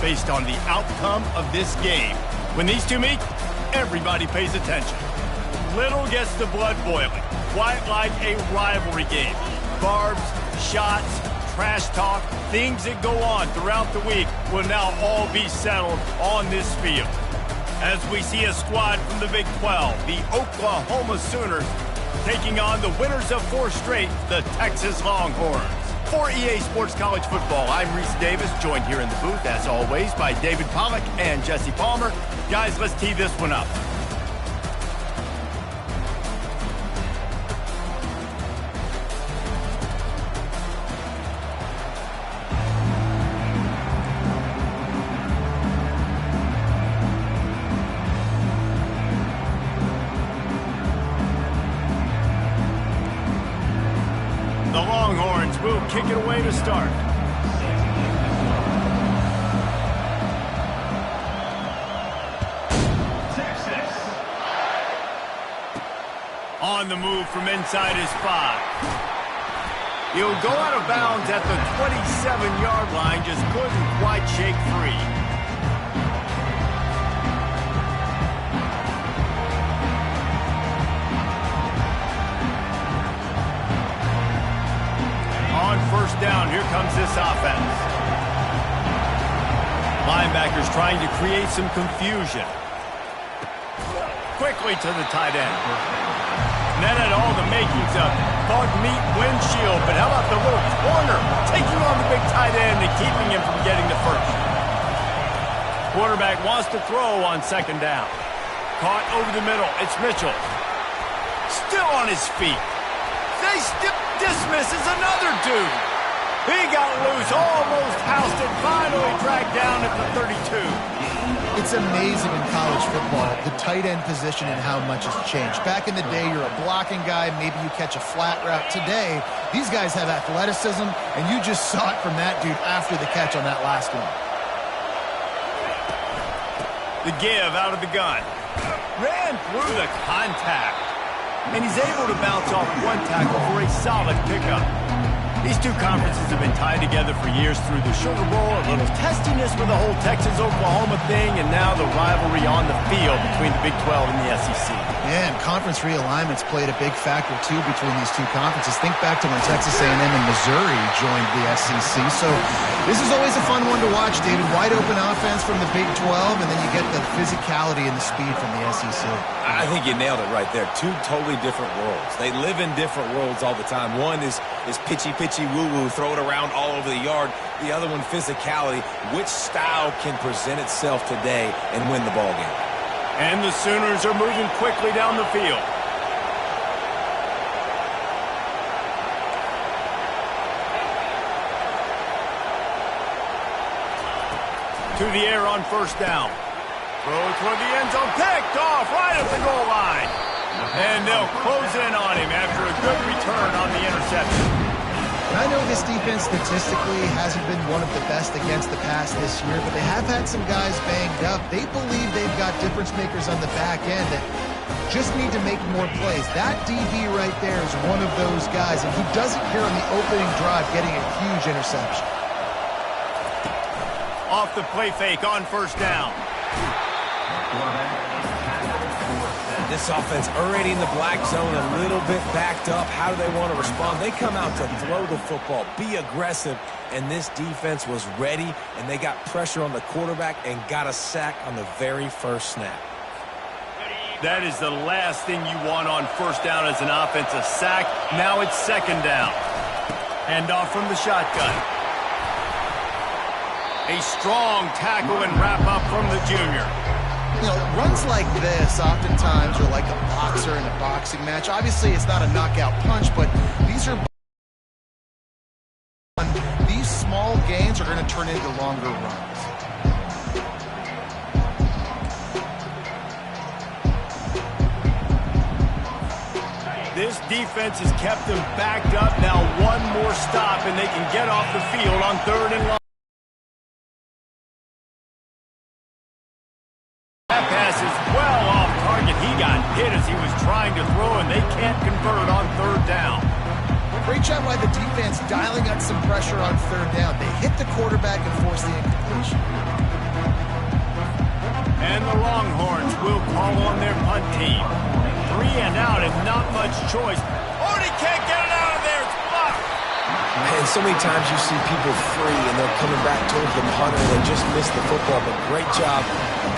based on the outcome of this game. When these two meet, everybody pays attention. Little gets the blood boiling, quite like a rivalry game. Barbs, shots, trash talk, things that go on throughout the week will now all be settled on this field. As we see a squad from the Big 12, the Oklahoma Sooners, taking on the winners of 4 straight, the Texas Longhorns. For EA Sports College Football, I'm Reese Davis, joined here in the booth, as always, by David Pollack and Jesse Palmer. Guys, let's tee this one up. The Longhorns will kick it away to start. Texas. On the move from inside his 5. He'll go out of bounds at the 27-yard line, just couldn't quite shake free. On first down, here comes this offense. Linebackers trying to create some confusion. Quickly to the tight end. And that had all the makings of bug meat windshield, but how about the little corner taking on the big tight end and keeping him from getting the first? Quarterback wants to throw on second down. Caught over the middle. It's Mitchell. Still on his feet. They still dismisses another dude. He got loose, almost housed it, finally dragged down at the 32. It's amazing in college football, the tight end position and how much has changed. Back in the day, you're a blocking guy, maybe you catch a flat route. Today, these guys have athleticism, and you just saw it from that dude after the catch on that last one. The give out of the gun. Ran through the contact. And he's able to bounce off one tackle for a solid pickup. These two conferences have been tied together for years through the Sugar Bowl, a little testiness with the whole Texas-Oklahoma thing, and now the rivalry on the field between the Big 12 and the SEC. Yeah, and conference realignments played a big factor, too, between these two conferences. Think back to when Texas A&M and Missouri joined the SEC. So this is always a fun one to watch, David. Wide-open offense from the Big 12, and then you get the physicality and the speed from the SEC. I think you nailed it right there. Two totally different worlds. They live in different worlds all the time. One is pitchy woo-woo, throw it around all over the yard. The other one, physicality. Which style can present itself today and win the ball game? And the Sooners are moving quickly down the field. To the air on first down. Throw toward the end zone, picked off right at the goal line. And they'll close in on him after a good return on the interception. I know this defense statistically hasn't been one of the best against the pass this year, but they have had some guys banged up. They believe they've got difference makers on the back end that just need to make more plays. That DB right there is one of those guys, and he does it here on the opening drive, getting a huge interception. Off the play fake on first down. This offense already in the black zone, a little bit backed up. How do they want to respond? They come out to throw the football, be aggressive, and this defense was ready, and they got pressure on the quarterback and got a sack on the very first snap. That is the last thing you want on first down as an offensive sack. Now it's second down. Hand off from the shotgun. A strong tackle and wrap up from the junior. You know, runs like this oftentimes are like a boxer in a boxing match. Obviously, it's not a knockout punch, but these small gains are going to turn into longer runs. This defense has kept them backed up. Now one more stop, and they can get off the field on third and long. That pass is well off target. He got hit as he was trying to throw, and they can't convert on third down. Great job by the defense dialing up some pressure on third down. They hit the quarterback and forced the incompletion. call on their punt team. 3 and out and not much choice. Oh, and he can't get it out of there. It's blocked. Man, so many times you see people free and they're coming back towards the punter and they just miss the football. But great job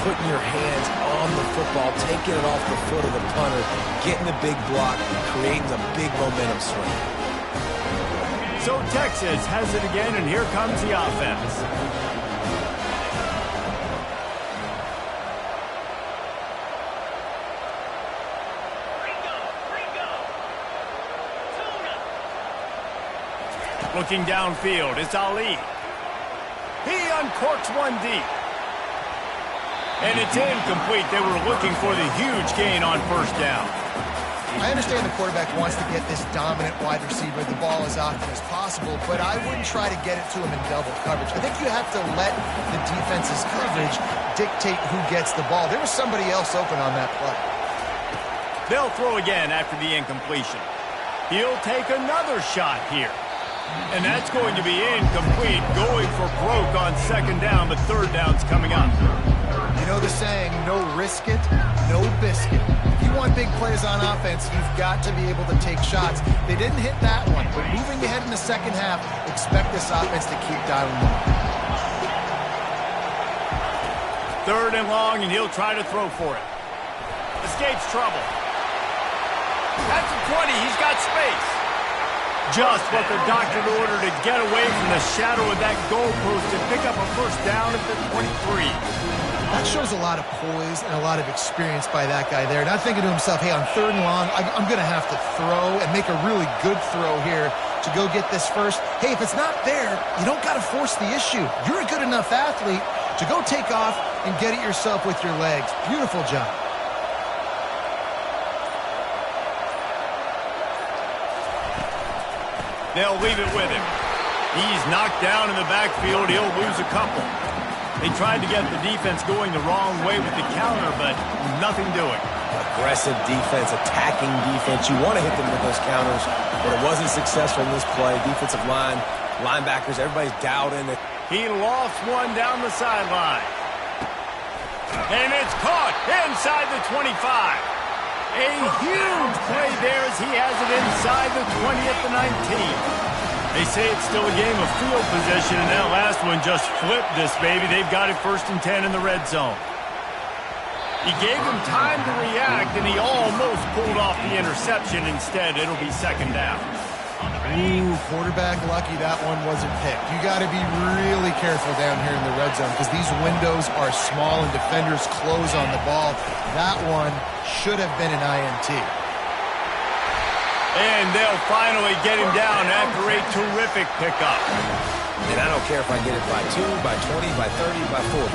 putting your hands on the football, taking it off the foot of the punter, getting the big block, creating a big momentum swing. So Texas has it again, and here comes the offense. Looking downfield, it's Ali. He uncorks one deep. And it's incomplete. They were looking for the huge gain on first down. I understand the quarterback wants to get this dominant wide receiver the ball as often as possible, but I wouldn't try to get it to him in double coverage. I think you have to let the defense's coverage dictate who gets the ball. There was somebody else open on that play. They'll throw again after the incompletion. He'll take another shot here. And that's going to be incomplete, going for broke on second down, but third down's coming up. You know the saying, no risk it, no biscuit. If you want big plays on offense, you've got to be able to take shots. They didn't hit that one, but moving ahead in the second half, expect this offense to keep dialing them. Third and long, and he'll try to throw for it. Escapes trouble. That's a 20. He's got space. Just what the doctor ordered to get away from the shadow of that goalpost and pick up a first down at the 23. That shows a lot of poise and a lot of experience by that guy there. Not thinking to himself, hey, on third and long, I'm going to have to throw and make a really good throw here to go get this first. Hey, if it's not there, you don't got to force the issue. You're a good enough athlete to go take off and get it yourself with your legs. Beautiful job. They'll leave it with him. He's knocked down in the backfield. He'll lose a couple. They tried to get the defense going the wrong way with the counter, but nothing doing. Aggressive defense, attacking defense. You want to hit them with those counters, but it wasn't successful in this play. Defensive line, linebackers, everybody's dialed in. He lost one down the sideline. And it's caught inside the 25. A huge play there as he has it inside the 20 at the 19. They say it's still a game of field position, and that last one just flipped this baby. They've got it 1st and 10 in the red zone. He gave him time to react, and he almost pulled off the interception. Instead, it'll be second down. Ooh, quarterback lucky that one wasn't picked. You got to be really careful down here in the red zone because these windows are small and defenders close on the ball. That one should have been an INT. And they'll finally get him down after a terrific pickup. And I don't care if I get it by 2, by 20, by 30, by 40.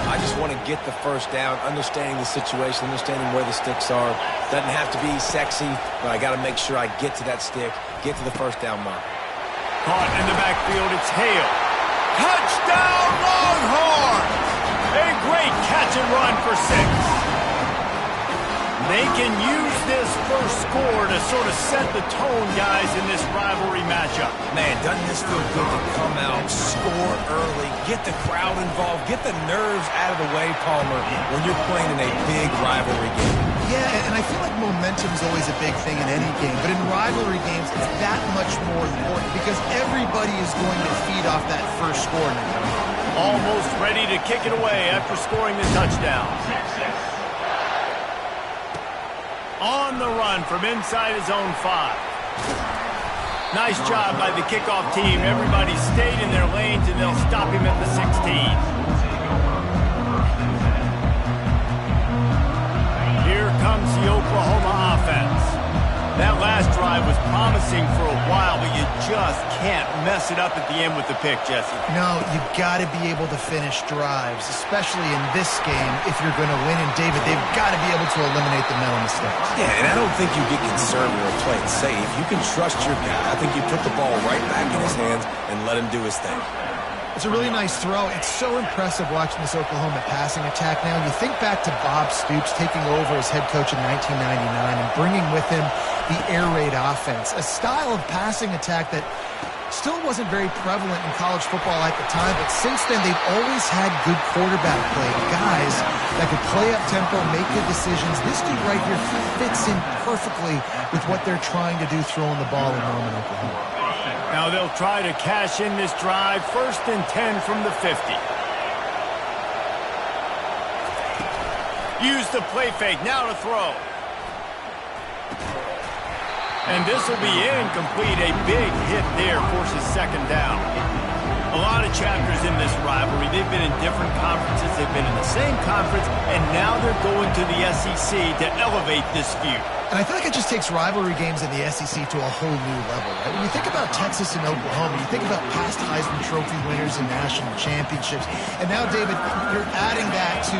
I just want to get the first down, understanding the situation, understanding where the sticks are. Doesn't have to be sexy, but I got to make sure I get to that stick, get to the first down mark. Caught in the backfield, it's Hale. Touchdown, Longhorn! A great catch and run for 6. They can use this first score to sort of set the tone, guys, in this rivalry matchup. Man, doesn't this feel good to come out, score early, get the crowd involved, get the nerves out of the way, Palmer, when you're playing in a big rivalry game. Yeah, and I feel like momentum's always a big thing in any game, but in rivalry games, it's that much more important because everybody is going to feed off that first score now. Almost ready to kick it away after scoring the touchdown. On the run from inside his own 5. Nice job by the kickoff team. Everybody stayed in their lanes, and they'll stop him at the 16. Here comes the Oklahoma offense. That last drive was promising for a while, but you just can't mess it up at the end with the pick, Jesse. No, you've got to be able to finish drives, especially in this game if you're going to win. And, David, they've got to be able to eliminate the mental mistakes. Yeah, and I don't think you get conservative or play it safe. You can trust your guy. I think you put the ball right back in his hands and let him do his thing. It's a really nice throw. It's so impressive watching this Oklahoma passing attack now. You think back to Bob Stoops taking over as head coach in 1999 and bringing with him the air raid offense, a style of passing attack that still wasn't very prevalent in college football at the time, but since then they've always had good quarterback play, guys that could play up tempo, make good decisions. This dude right here fits in perfectly with what they're trying to do throwing the ball in Norman, Oklahoma. Now they'll try to cash in this drive, 1st and 10 from the 50. Use the play fake, now to throw. And this will be incomplete. A big hit there forces 2nd down. A lot of chapters in this rivalry. They've been in different conferences. They've been in the same conference, and now they're going to the SEC to elevate this feud. And I feel like it just takes rivalry games in the SEC to a whole new level, right? When you think about Texas and Oklahoma, you think about past Heisman Trophy winners and national championships. And now, David, you're adding that to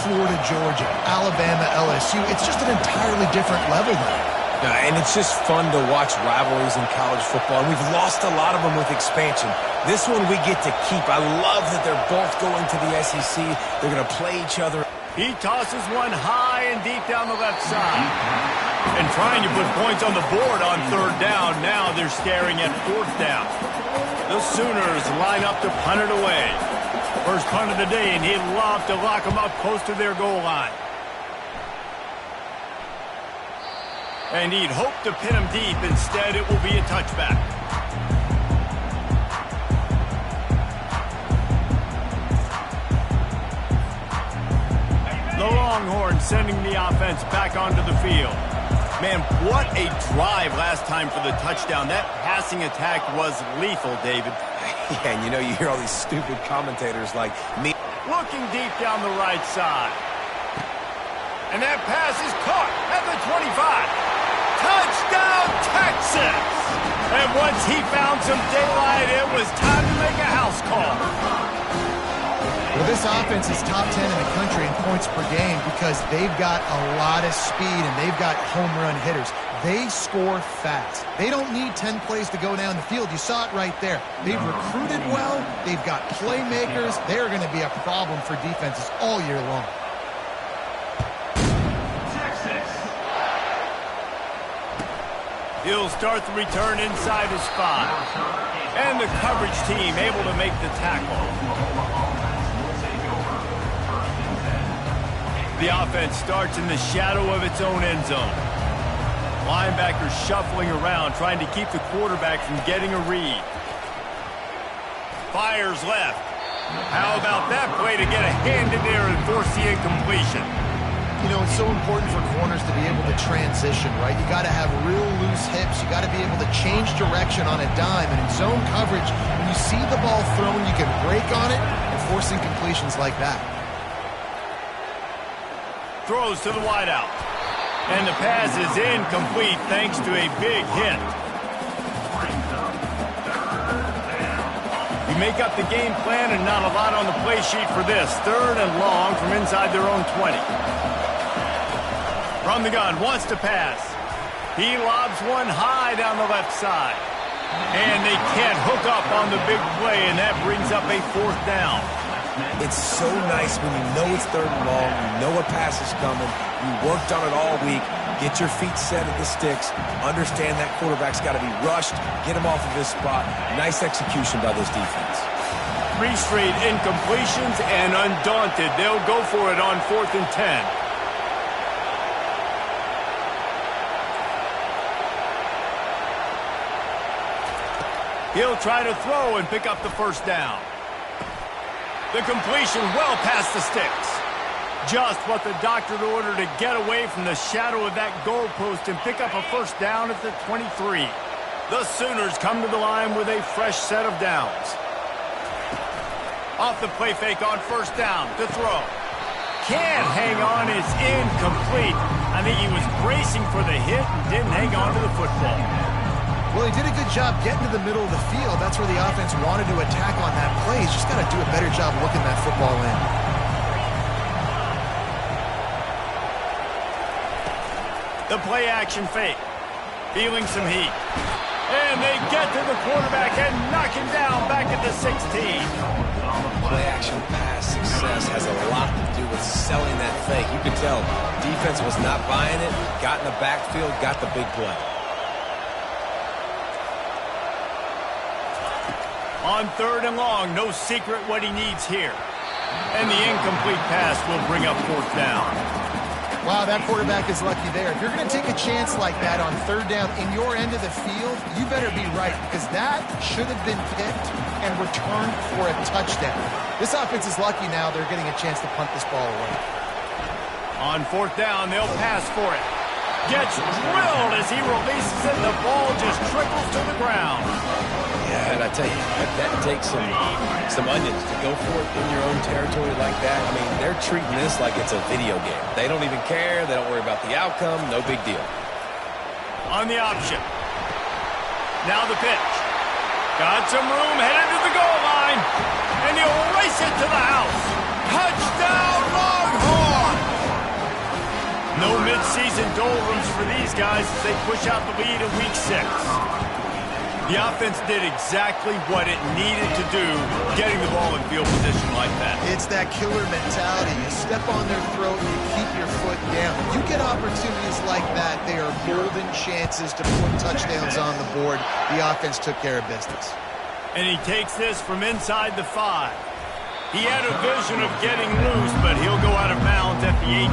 Florida, Georgia, Alabama, LSU. It's just an entirely different level now. And it's just fun to watch rivalries in college football. And we've lost a lot of them with expansion. This one we get to keep. I love that they're both going to the SEC. They're going to play each other. He tosses one high and deep down the left side. And trying to put points on the board on 3rd down. Now they're staring at 4th down. The Sooners line up to punt it away. First punt of the day, and he'd love to lock them up close to their goal line. And he'd hope to pin him deep. Instead, it will be a touchback. The Longhorns sending the offense back onto the field. Man, what a drive last time for the touchdown. That passing attack was lethal, David. Yeah, and you know, you hear all these stupid commentators like me. Looking deep down the right side. And that pass is caught at the 25. Touchdown, Texas! And once he found some daylight, it was time to make a house call. Well, this offense is top 10 in the country in points per game because they've got a lot of speed and they've got home run hitters. They score fast. They don't need 10 plays to go down the field. You saw it right there. They've recruited well. They've got playmakers. They're going to be a problem for defenses all year long. He'll start the return inside his 5. And the coverage team able to make the tackle. The offense starts in the shadow of its own end zone. Linebackers shuffling around, trying to keep the quarterback from getting a read. Fires left. How about that play to get a hand in there and force the incompletion? You know, it's so important for corners to be able to transition, right? You got to have real loose hips. You got to be able to change direction on a dime. And in zone coverage, when you see the ball thrown, you can break on it and force incompletions like that. Throws to the wideout. And the pass is incomplete thanks to a big hit. You make up the game plan and not a lot on the play sheet for this. 3rd and long from inside their own 20. From the gun, wants to pass. He lobs one high down the left side. And they can't hook up on the big play, and that brings up a 4th down. It's so nice when you know it's 3rd and long, you know a pass is coming, you worked on it all week, get your feet set at the sticks, understand that quarterback's got to be rushed, get him off of his spot. Nice execution by this defense. 3 straight incompletions, and undaunted, they'll go for it on 4th and 10. He'll try to throw and pick up the 1st down. The completion well past the sticks. Just what the doctor ordered to get away from the shadow of that goalpost and pick up a 1st down at the 23. The Sooners come to the line with a fresh set of downs. Off the play fake on 1st down to throw. Can't hang on, it's incomplete. I think he was bracing for the hit and didn't hang on to the football. Well, he did a good job getting to the middle of the field. That's where the offense wanted to attack on that play. He's just got to do a better job looking that football in. The play action fake. Feeling some heat. And they get to the quarterback and knock him down back at the 16. Play-action pass success has a lot to do with selling that fake. You could tell defense was not buying it, got in the backfield, got the big play. On 3rd and long, no secret what he needs here. And the incomplete pass will bring up 4th down. Wow, that quarterback is lucky there. If you're going to take a chance like that on 3rd down in your end of the field, you better be right, because that should have been picked and returned for a touchdown. This offense is lucky now they're getting a chance to punt this ball away. On 4th down, they'll pass for it. Gets drilled as he releases it. The ball just trickles to the ground. Yeah, and I tell you, that takes some onions to go for it in your own territory like that. I mean, they're treating this like it's a video game. They don't even care. They don't worry about the outcome. No big deal. On the option. Now the pitch. Got some room, headed to the goal line. And he'll race it to the house. Touchdown, Longhorn! No midseason doldrums for these guys as they push out the lead in Week 6. The offense did exactly what it needed to do, getting the ball in field position like that. It's that killer mentality. You step on their throat and you keep your foot down. You get opportunities like that, they are golden chances to put touchdowns on the board. The offense took care of business. And he takes this from inside the 5. He had a vision of getting loose, but he'll go out of bounds at the 18.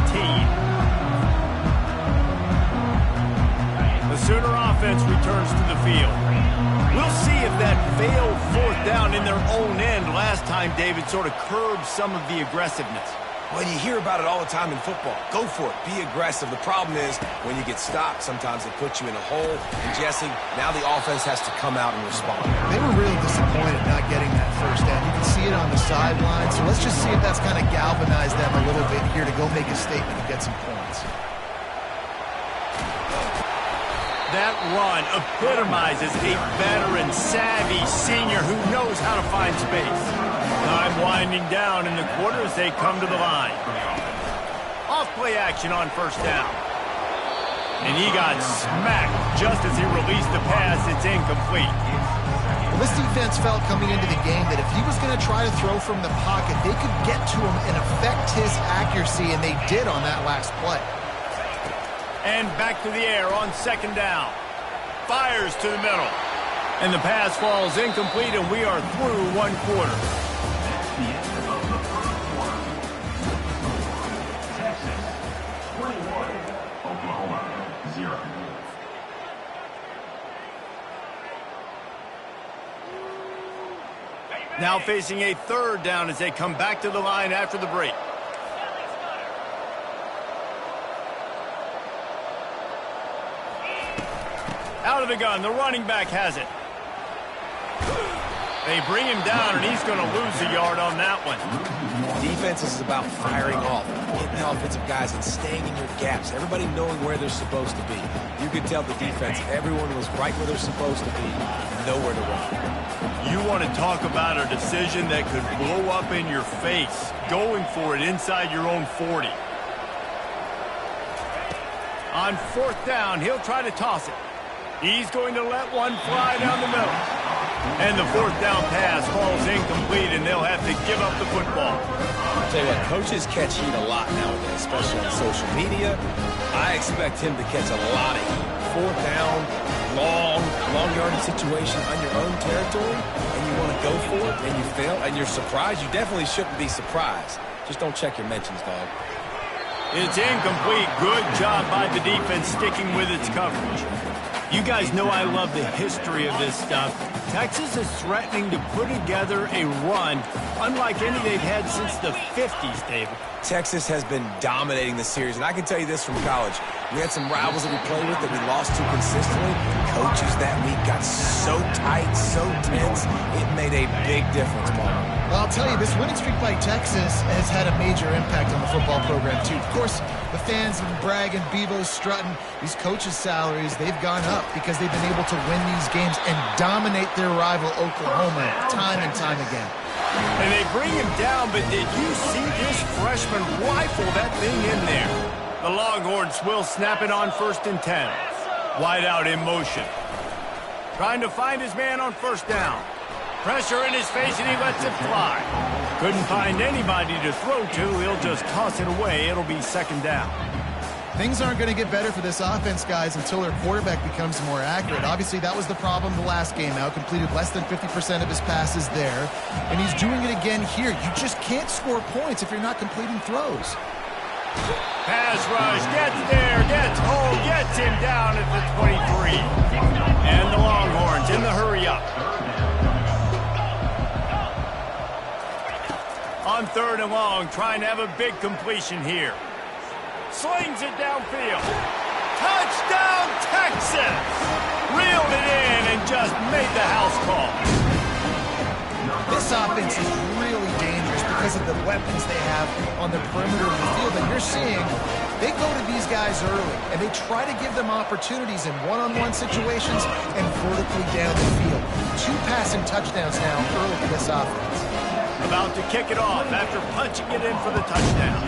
The Sooner offense returns to the field. We'll see if that failed 4th down in their own end last time, David, sort of curbed some of the aggressiveness. Well, you hear about it all the time in football. Go for it. Be aggressive. The problem is when you get stopped, sometimes it puts you in a hole. And, Jesse, now the offense has to come out and respond. They were really disappointed not getting that 1st down. You can see it on the sideline. So let's just see if that's kind of galvanized them a little bit here to go make a statement and get some points. That run epitomizes a veteran, savvy senior who knows how to find space. Time winding down in the quarter as they come to the line. Off play action on 1st down. And he got smacked just as he released the pass. It's incomplete. Well, this defense felt coming into the game that if he was going to try to throw from the pocket, they could get to him and affect his accuracy, and they did on that last play. And back to the air on 2nd down. Fires to the middle. And the pass falls incomplete, and we are through 1 quarter. That's the end of the first quarter. Texas, 21. Oklahoma, 0. Now facing a 3rd down as they come back to the line after the break. Out of the gun, the running back has it. They bring him down, and he's going to lose a yard on that one. Defense is about firing off, hitting the offensive guys, and staying in your gaps. Everybody knowing where they're supposed to be. You could tell the defense, everyone was right where they're supposed to be, nowhere to run. You want to talk about a decision that could blow up in your face, going for it inside your own 40. On 4th down, he'll try to toss it. He's going to let one fly down the middle. And the 4th down pass falls incomplete, and they'll have to give up the football. I'll tell you what, coaches catch heat a lot nowadays, especially on social media. I expect him to catch a lot of heat. 4th down, long yardage situation on your own territory, and you want to go for it, and you fail, and you're surprised. You definitely shouldn't be surprised. Just don't check your mentions, dog. It's incomplete. Good job by the defense sticking with its coverage. You guys know I love the history of this stuff. Texas is threatening to put together a run unlike any they've had since the 50s, David. Texas has been dominating the series, and I can tell you this from college. We had some rivals that we played with that we lost to consistently. Coaches that week got so tight, so tense, it made a big difference, Paul. Well, I'll tell you, this winning streak by Texas has had a major impact on the football program, too. Of course, the fans have been bragging, Bevo's strutting. These coaches' salaries, they've gone up because they've been able to win these games and dominate their rival, Oklahoma, time and time again. And they bring him down, but did you see this freshman rifle that thing in there? The Longhorns will snap it on 1st and 10. Wide out in motion. Trying to find his man on first down. Pressure in his face, and he lets it fly. Couldn't find anybody to throw to. He'll just toss it away. It'll be second down. Things aren't going to get better for this offense, guys, until their quarterback becomes more accurate. Obviously, that was the problem the last game out. Completed less than 50% of his passes there. And he's doing it again here. You just can't score points if you're not completing throws. Pass rush, gets there, gets home, gets him down at the 23. And the Longhorns in the hurry up. On third and long, trying to have a big completion here. Slings it downfield. Touchdown, Texas! Reeled it in and just made the house call. This offense is really dangerous because of the weapons they have on the perimeter of the field. And you're seeing they go to these guys early, and they try to give them opportunities in one-on-one situations and vertically down the field. 2 passing touchdowns now early for this offense. About to kick it off after punching it in for the touchdown.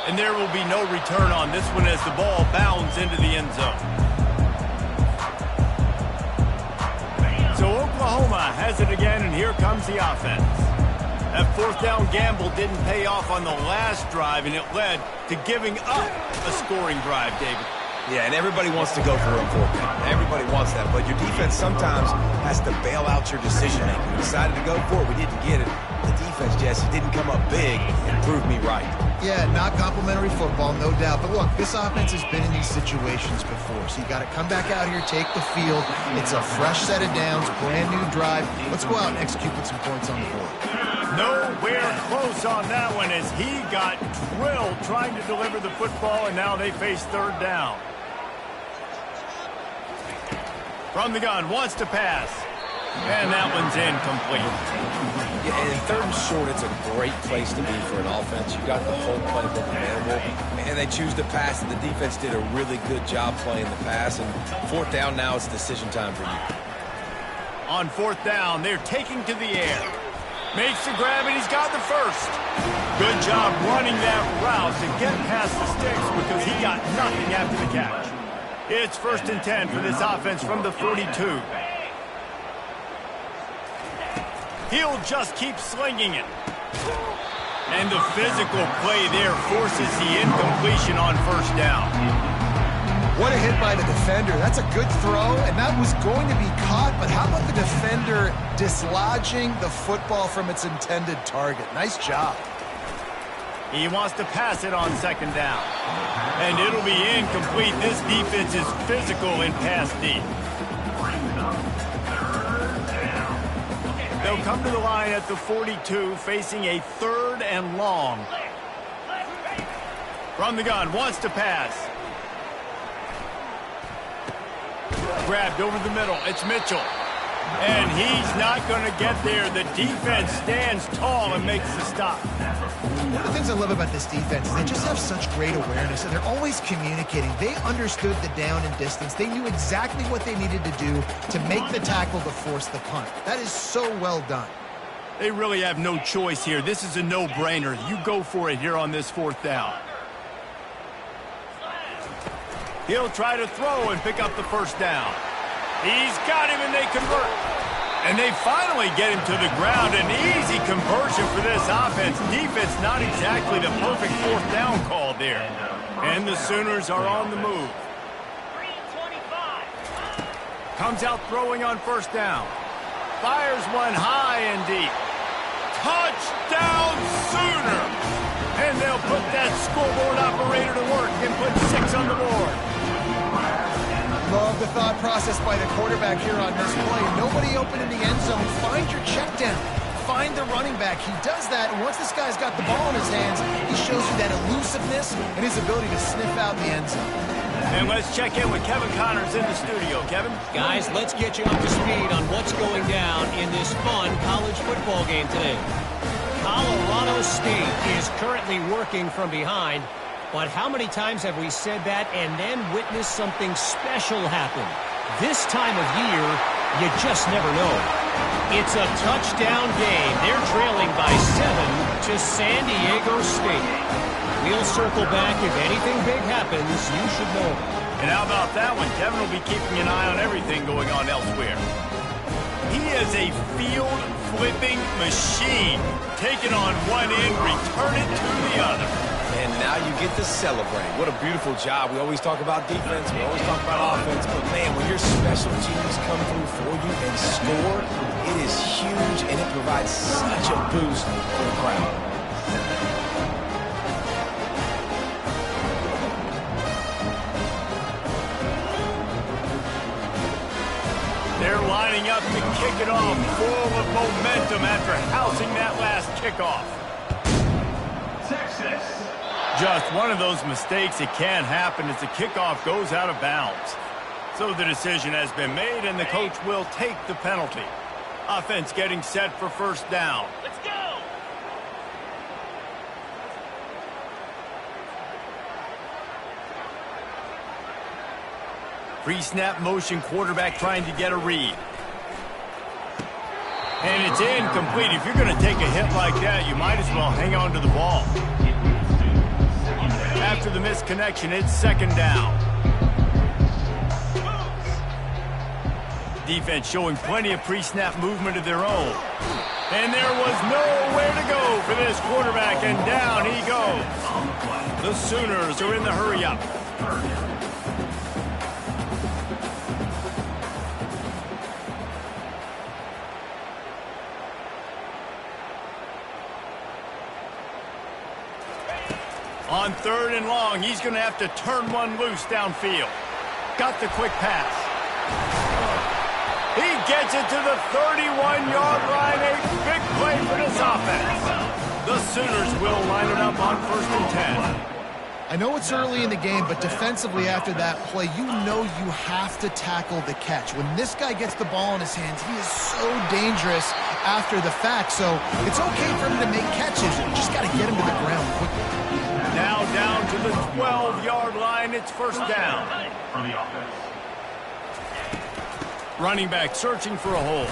And there will be no return on this one as the ball bounds into the end zone. So Oklahoma has it again, and here comes the offense. That fourth down gamble didn't pay off on the last drive, and it led to giving up a scoring drive, David. Yeah, and everybody wants to go for a fourth down. Everybody wants that, but your defense sometimes has to bail out your decision-making. We decided to go for it. We didn't get it. The defense, Jesse, didn't come up big and prove me right. Yeah, not complimentary football, no doubt. But look, this offense has been in these situations before, so you got to come back out here, take the field. It's a fresh set of downs, brand new drive. Let's go out and execute with some points on the board. Nowhere close on that one as he got drilled trying to deliver the football, and now they face third down. From the gun, wants to pass. And that one's incomplete. Yeah, and in third and short, it's a great place to be for an offense. You got the whole playbook available, and they choose to pass. The defense did a really good job playing the pass, and fourth down now, it's decision time for you. On fourth down, they're taking to the air. Makes the grab, and he's got the first. Good job running that route to get past the sticks because he got nothing after the catch. It's 1st and 10 for this offense from the 42. He'll just keep slinging it. And the physical play there forces the incompletion on first down. What a hit by the defender. That's a good throw, and that was going to be caught, but how about the defender dislodging the football from its intended target? Nice job. He wants to pass it on second down. And it'll be incomplete. This defense is physical in pass deep. They'll come to the line at the 42, facing a third and long. From the gun, wants to pass. Grabbed over the middle. It's Mitchell. And he's not going to get there. The defense stands tall and makes the stop. One of the things I love about this defense is they just have such great awareness, and they're always communicating. They understood the down and distance. They knew exactly what they needed to do to make the tackle to force the punt. That is so well done. They really have no choice here. This is a no-brainer. You go for it here on this fourth down. He'll try to throw and pick up the first down. He's got him, and they convert. And they finally get him to the ground. An easy conversion for this offense. Defense not exactly the perfect fourth down call there. And the Sooners are on the move. Comes out throwing on first down. Fires one high and deep. Touchdown Sooner! And they'll put that scoreboard operator to work and put 6 on the board. Love the thought process by the quarterback here on this play. Nobody open in the end zone. Find your check down. Find the running back. He does that, and once this guy's got the ball in his hands, he shows you that elusiveness and his ability to sniff out the end zone. And let's check in with Kevin Connors in the studio. Kevin? Guys, let's get you up to speed on what's going down in this fun college football game today. Colorado State is currently working from behind. But how many times have we said that and then witnessed something special happen? This time of year, you just never know. It's a touchdown game. They're trailing by 7 to San Diego State. We'll circle back if anything big happens. You should know. And how about that one? Kevin will be keeping an eye on everything going on elsewhere. He is a field-flipping machine. Take it on one end, return it to the other. And now you get to celebrate. What a beautiful job. We always talk about defense. We always talk about offense. But, man, when your special teams come through for you and score, it is huge, and it provides such a boost for the crowd. They're lining up to kick it off, full of momentum after housing that last kickoff. Texas. Just one of those mistakes that can happen as the kickoff goes out of bounds. So the decision has been made, and the coach will take the penalty. Offense getting set for first down. Let's go! Pre-snap motion, quarterback trying to get a read. And it's incomplete. If you're going to take a hit like that, you might as well hang on to the ball. After the misconnection, it's second down. Defense showing plenty of pre-snap movement of their own. And there was nowhere to go for this quarterback, and down he goes. The Sooners are in the hurry-up. On third and long, he's going to have to turn one loose downfield. Got the quick pass. He gets it to the 31-yard line. A big play for this offense. The Sooners will line it up on 1st and 10. I know it's early in the game, but defensively after that play, you know you have to tackle the catch. When this guy gets the ball in his hands, he is so dangerous after the fact. So it's okay for him to make catches. You just got to get him to the ground quickly. Now down to the 12-yard line. It's first down. For the offense. Running back searching for a hole.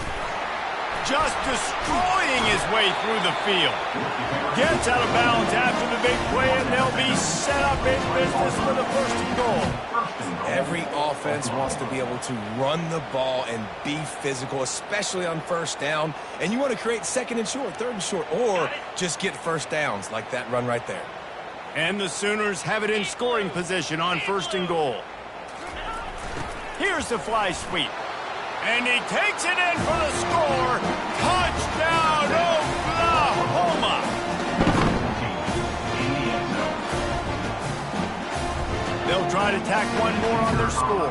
Just destroying his way through the field. Gets out of bounds after the big play, and they'll be set up in business for the first and goal. Every offense wants to be able to run the ball and be physical, especially on first down. And you want to create second and short, third and short, or just get first downs like that run right there. And the Sooners have it in scoring position on 1st and goal. Here's the fly sweep. And he takes it in for the score. Touchdown, Oklahoma! They'll try to tack one more on their score.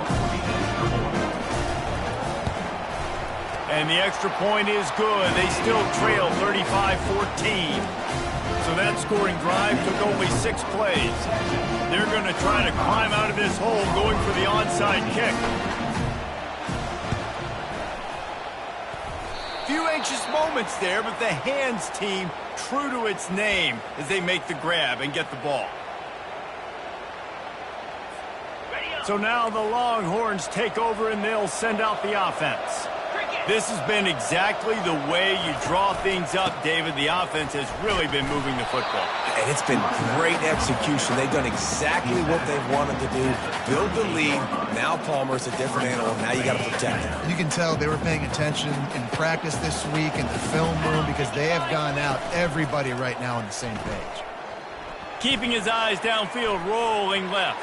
And the extra point is good. They still trail 35-14. So that scoring drive took only 6 plays. They're going to try to climb out of this hole going for the onside kick. Few anxious moments there, but the hands team true to its name as they make the grab and get the ball. So now the Longhorns take over and they'll send out the offense. This has been exactly the way you draw things up, David. The offense has really been moving the football. And it's been great execution. They've done exactly what they've wanted to do. Build the lead. Now Palmer's a different animal. Now you got to protect him. You can tell they were paying attention in practice this week in the film room because they have gone out, everybody right now on the same page. Keeping his eyes downfield, rolling left.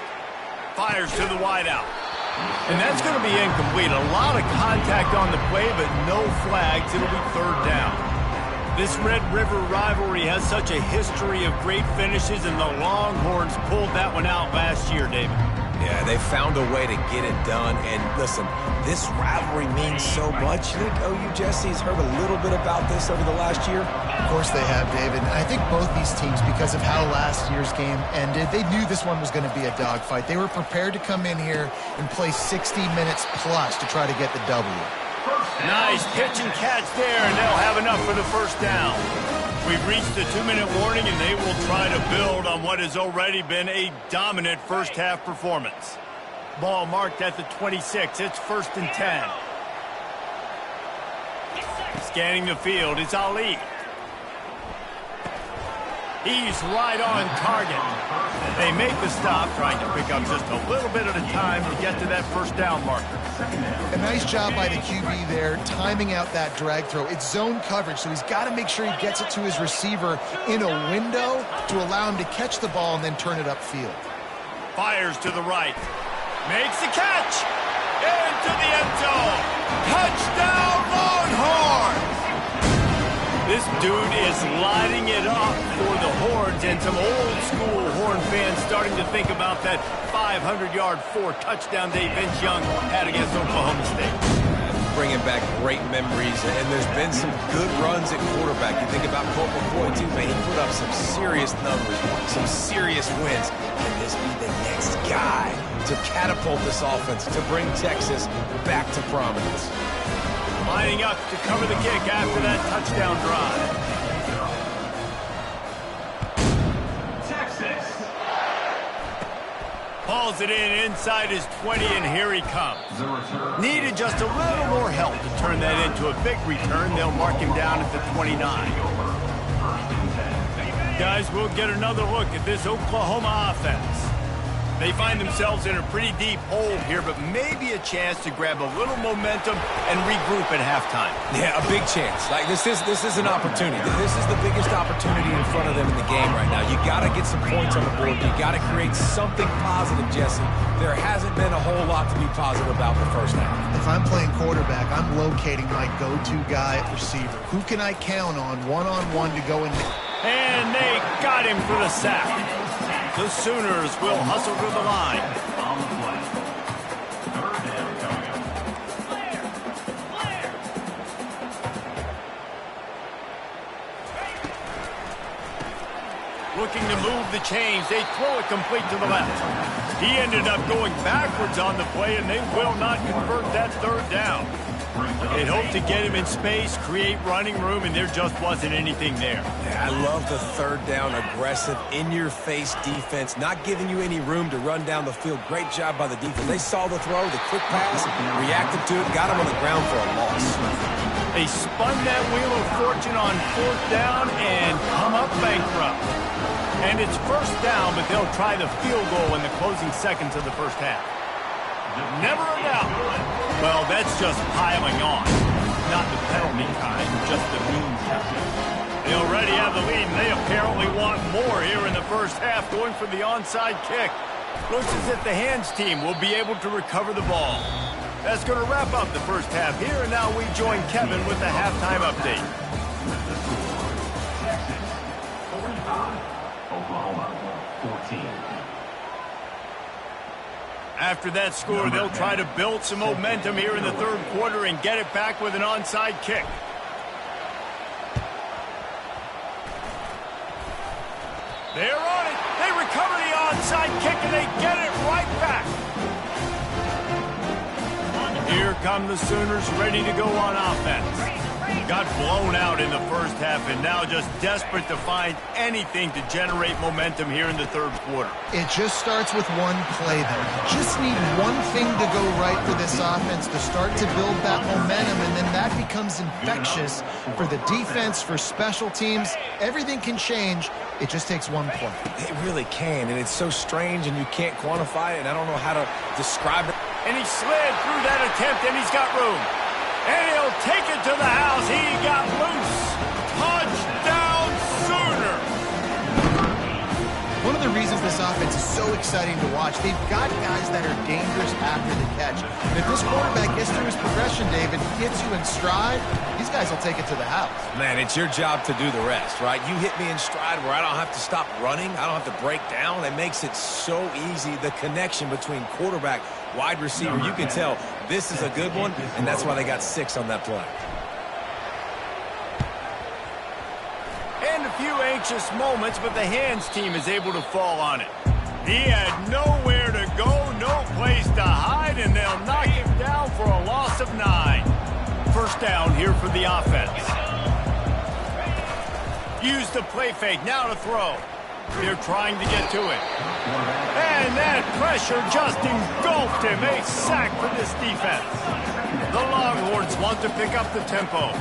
Fires to the wideout. And that's going to be incomplete. A lot of contact on the play, but no flags. It'll be third down. This Red River rivalry has such a history of great finishes, and the Longhorns pulled that one out last year, David. Yeah, they found a way to get it done. And listen, this rivalry means so much. You think OU Jesse's heard a little bit about this over the last year? Of course they have, David. And I think both these teams, because of how last year's game ended, they knew this one was going to be a dogfight. They were prepared to come in here and play 60 minutes plus to try to get the W. Nice pitch and catch there, and they'll have enough for the first down. We've reached the 2-minute warning, and they will try to build on what has already been a dominant first-half performance. Ball marked at the 26. It's 1st and 10. Scanning the field, it's Ali. He's right on target. They make the stop, trying to pick up just a little bit at a time to get to that first down marker. A nice job by the QB there, timing out that drag throw. It's zone coverage, so he's got to make sure he gets it to his receiver in a window to allow him to catch the ball and then turn it upfield. Fires to the right. Makes the catch. Into the end zone. Touchdown, Longhorns! This dude is lighting it up for the Horns, and some old-school Horn fans starting to think about that 500-yard, 4-touchdown day Vince Young had against Oklahoma State. Bringing back great memories, and there's been some good runs at quarterback. You think about Colt McCoy, too, man. He put up some serious numbers, some serious wins. Can this be the next guy to catapult this offense, to bring Texas back to prominence? Lining up to cover the kick after that touchdown drive. Texas. Hauls it in inside his 20, and here he comes. The return. Needed just a little more help to turn that into a big return. They'll mark him down at the 29. Guys, we'll get another look at this Oklahoma offense. They find themselves in a pretty deep hole here, but maybe a chance to grab a little momentum and regroup at halftime. Yeah, a big chance. Like this is an opportunity. This is the biggest opportunity in front of them in the game right now. You got to get some points on the board. You got to create something positive, Jesse. There hasn't been a whole lot to be positive about the first half. If I'm playing quarterback, I'm locating my go-to guy at receiver. Who can I count on one-on-one to go in? And they got him for the sack. The Sooners will hustle to the line. On the play. Third down coming up. Looking to move the chains. They throw it complete to the left. He ended up going backwards on the play, and they will not convert that third down. They'd hoped to get him in space, create running room, and there just wasn't anything there. Yeah, I love the third down, aggressive, in-your-face defense, not giving you any room to run down the field. Great job by the defense. They saw the throw, the quick pass, reacted to it, got him on the ground for a loss. They spun that wheel of fortune on fourth down and come up bankrupt. And it's first down, but they'll try the field goal in the closing seconds of the first half. Never a doubt. Well, that's just piling on. Not the penalty kind, just the mean kind. They already have the lead, and they apparently want more here in the first half, going for the onside kick. Looks as if the hands team will be able to recover the ball. That's going to wrap up the first half here, and now we join Kevin with the halftime update. Texas 45. Oklahoma 14. After that score, they'll try to build some momentum here in the third quarter and get it back with an onside kick. They're on it. They recover the onside kick, and they get it right back. Here come the Sooners, ready to go on offense. Got blown out in the first half, and now just desperate to find anything to generate momentum here in the third quarter. It just starts with one play, though. You just need one thing to go right for this offense to start to build that momentum, and then that becomes infectious for the defense, for special teams. Everything can change. It just takes one play. It really can, and it's so strange, and you can't quantify it, and I don't know how to describe it. And he slid through that attempt, and he's got room. And he'll take it to the house. He got loose. Touchdown, Sooner. One of the reasons this offense is so exciting to watch, they've got guys that are dangerous after the catch. And if this quarterback gets through his progression, David, gets you in stride, these guys will take it to the house. Man, it's your job to do the rest, right? You hit me in stride where I don't have to stop running. I don't have to break down. It makes it so easy, the connection between quarterback, wide receiver. You can tell this is a good one, and that's why they got 6 on that play. And a few anxious moments, but the hands team is able to fall on it. He had nowhere to go, no place to hide, and they'll knock him down for a loss of 9. First down here for the offense. Use the play fake, now to throw. They're trying to get to it. And that pressure just engulfed him. A sack for this defense. The Longhorns want to pick up the tempo.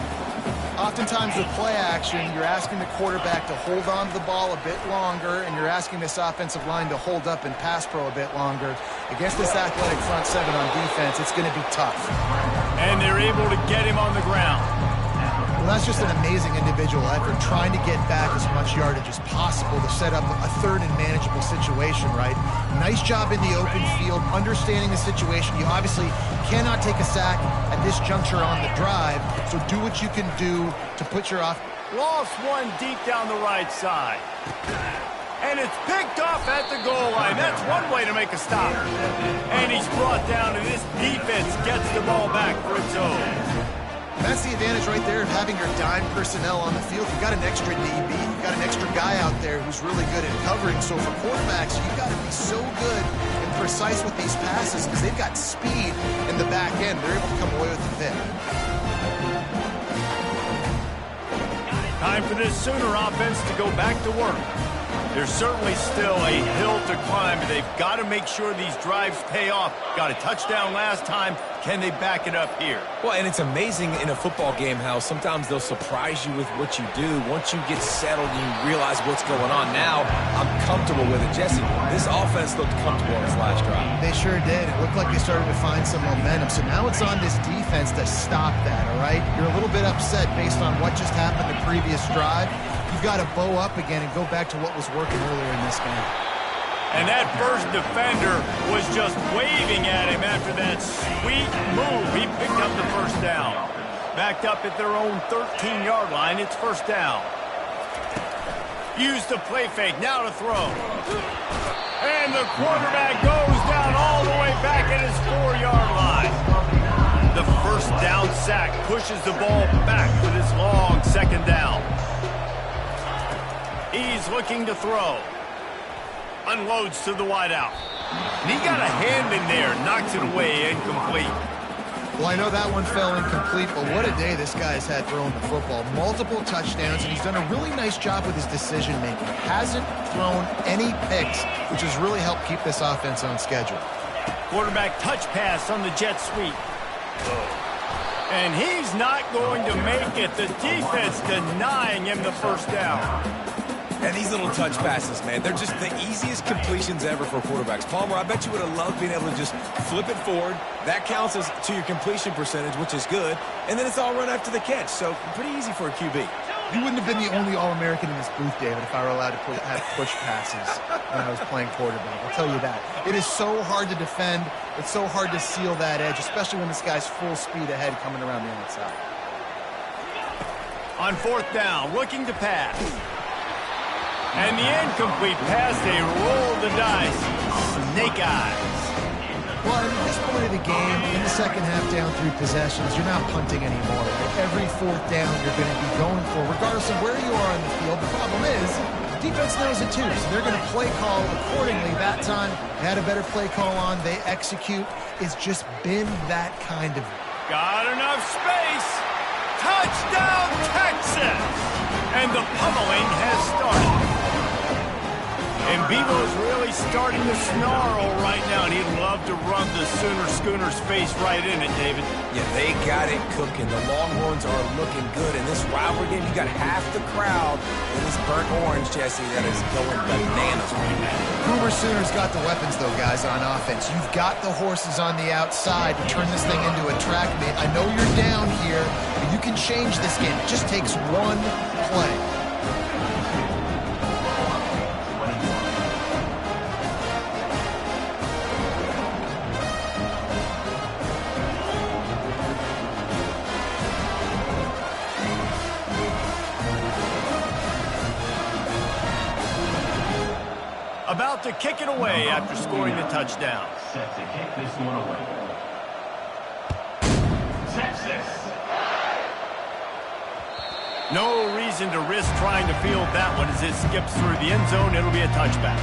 Oftentimes with play action, you're asking the quarterback to hold on to the ball a bit longer, and you're asking this offensive line to hold up and pass pro a bit longer. Against this athletic front seven on defense, it's going to be tough. And they're able to get him on the ground. Well, that's just an amazing individual effort, trying to get back as much yardage as possible to set up a third and manageable situation, right? Nice job in the open field, understanding the situation. You obviously cannot take a sack at this juncture on the drive, so do what you can do to put your off. Lost one deep down the right side. And it's picked off at the goal line. That's one way to make a stop. And he's brought down, and this defense gets the ball back for its own. That's the advantage right there of having your dime personnel on the field. You've got an extra DB. You've got an extra guy out there who's really good at covering. So for quarterbacks, you've got to be so good and precise with these passes because they've got speed in the back end. They're able to come away with the pick. Time for this Sooner offense to go back to work. There's certainly still a hill to climb, but they've got to make sure these drives pay off. Got a touchdown last time. Can they back it up here? Well, and it's amazing in a football game how sometimes they'll surprise you with what you do. Once you get settled and you realize what's going on, now I'm comfortable with it. Jesse, this offense looked comfortable in this last drive. They sure did. It looked like they started to find some momentum. So now it's on this defense to stop that, all right? You're a little bit upset based on what just happened the previous drive. You've got to bow up again and go back to what was working earlier in this game. And that first defender was just waving at him after that sweet move. He picked up the first down. Backed up at their own 13-yard line. It's first down. Used the play fake. Now to throw. And the quarterback goes down all the way back at his 4-yard line. The first down sack pushes the ball back with his long second down. He's looking to throw. Unloads to the wideout. And he got a hand in there. Knocks it away. Incomplete. Well, I know that one fell incomplete, but what a day this guy's had throwing the football. Multiple touchdowns, and he's done a really nice job with his decision-making. Hasn't thrown any picks, which has really helped keep this offense on schedule. Quarterback touch pass on the jet sweep. And he's not going to make it. The defense denying him the first down. And these little touch passes, man, they're just the easiest completions ever for quarterbacks. Palmer, I bet you would have loved being able to just flip it forward. That counts as to your completion percentage, which is good. And then it's all run after the catch. So pretty easy for a QB. You wouldn't have been the only All-American in this booth, David, if I were allowed to have push passes when I was playing quarterback. I'll tell you that. It is so hard to defend. It's so hard to seal that edge, especially when this guy's full speed ahead coming around the outside. On fourth down, looking to pass. And the incomplete pass, they roll the dice. Snake eyes. Well, at this point of the game, in the second half down 3 possessions, you're not punting anymore. Right? Every fourth down you're going to be going for, regardless of where you are on the field. The problem is, the defense knows it too, so they're going to play call accordingly. That time, they had a better play call on. They execute. It's just been that kind of... Got enough space. Touchdown, Texas! And the pummeling has started. And Bevo's really starting to snarl right now, and he'd love to rub the Sooners' face right in it, David. Yeah, they got it cooking. The Longhorns are looking good. In this rivalry game, you got half the crowd in this burnt orange, Jesse, that is going bananas right now. Boomer Sooners got the weapons, though, guys, on offense. You've got the horses on the outside to turn this thing into a track meet. I know you're down here, but you can change this game. It just takes one play. About to kick it away after scoring the touchdown. Set to kick this one away. Texas. No reason to risk trying to field that one as it skips through the end zone. It'll be a touchback.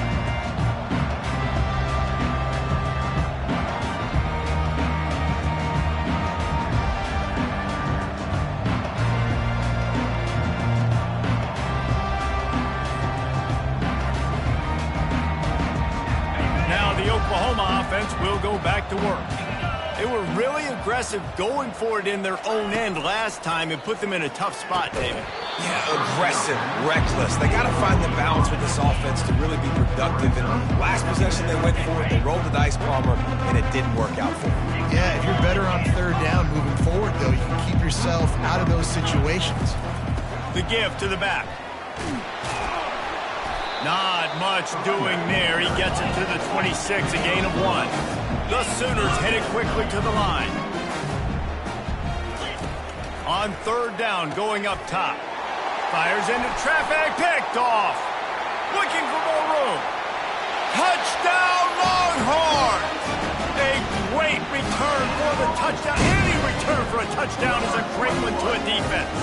Now the Oklahoma offense will go back to work. They were really aggressive going for it in their own end last time and put them in a tough spot, David. Yeah, aggressive, reckless. They got to find the balance with this offense to really be productive. And last possession they went for it, they rolled the dice, Palmer, and it didn't work out for them. Yeah, if you're better on third down moving forward, though, you can keep yourself out of those situations. The give to the back. Not much doing there. He gets it to the 26, a gain of 1. The Sooners headed quickly to the line. On third down, going up top. Fires into traffic, picked off. Looking for more room. Touchdown, Longhorns! A great return for the touchdown. Any return for a touchdown is a great one to a defense.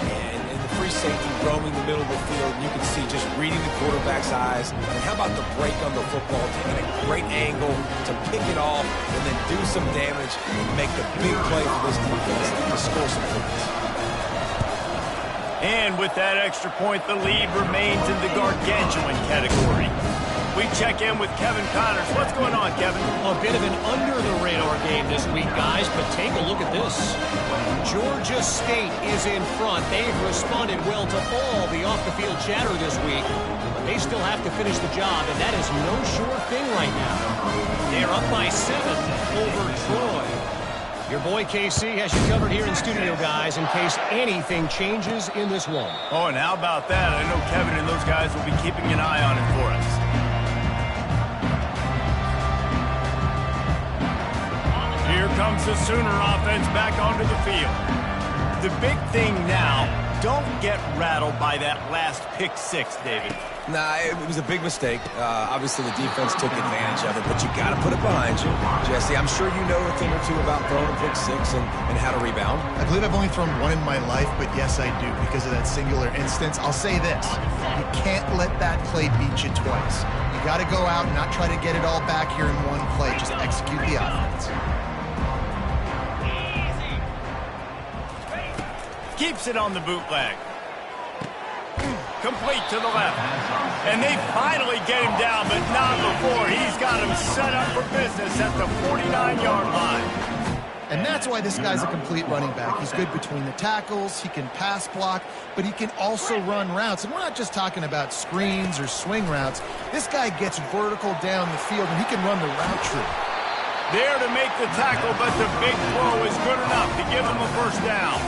And the free safety roaming the middle of the field, you can see just reading the quarterback's eyes. And how about the break on the football, taking a great angle to pick it off and then do some damage and make the big play for this defense to score some points. And with that extra point, the lead remains in the gargantuan category. We check in with Kevin Connors. What's going on, Kevin? A bit of an under-the-radar game this week, guys, but take a look at this. Georgia State is in front. They've responded well to all the off-the-field chatter this week, but they still have to finish the job, and that is no sure thing right now. They're up by 7 over Troy. Your boy KC has you covered here in studio, guys, in case anything changes in this one. Oh, and how about that? I know Kevin and those guys will be keeping an eye on it for us. Here comes the Sooner offense back onto the field. The big thing now, don't get rattled by that last pick-6, David. Nah, it was a big mistake. Obviously, the defense took advantage of it, but you got to put it behind you. Jesse, I'm sure you know a thing or two about throwing a pick-6 and how to rebound. I believe I've only thrown one in my life, but yes, I do, because of that singular instance. I'll say this. You can't let that play beat you twice. You got to go out and not try to get it all back here in one play. Just execute the offense. Keeps it on the bootleg. Complete to the left. And they finally get him down, but not before. He's got him set up for business at the 49-yard line. And that's why this guy's a complete running back. He's good between the tackles, he can pass block, but he can also run routes. And we're not just talking about screens or swing routes. This guy gets vertical down the field, and he can run the route tree. There to make the tackle, but the big throw is good enough to give him a first down.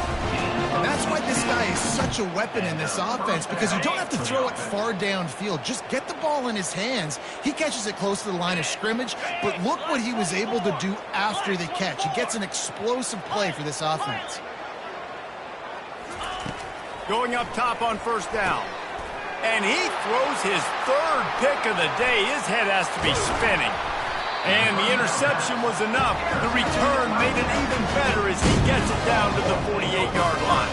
And that's why this guy is such a weapon in this offense, because you don't have to throw it far downfield. Just get the ball in his hands. He catches it close to the line of scrimmage, but look what he was able to do after the catch. He gets an explosive play for this offense. Going up top on first down. And he throws his third pick of the day. His head has to be spinning. And the interception was enough. The return made it even better as he gets it down to the 48-yard line.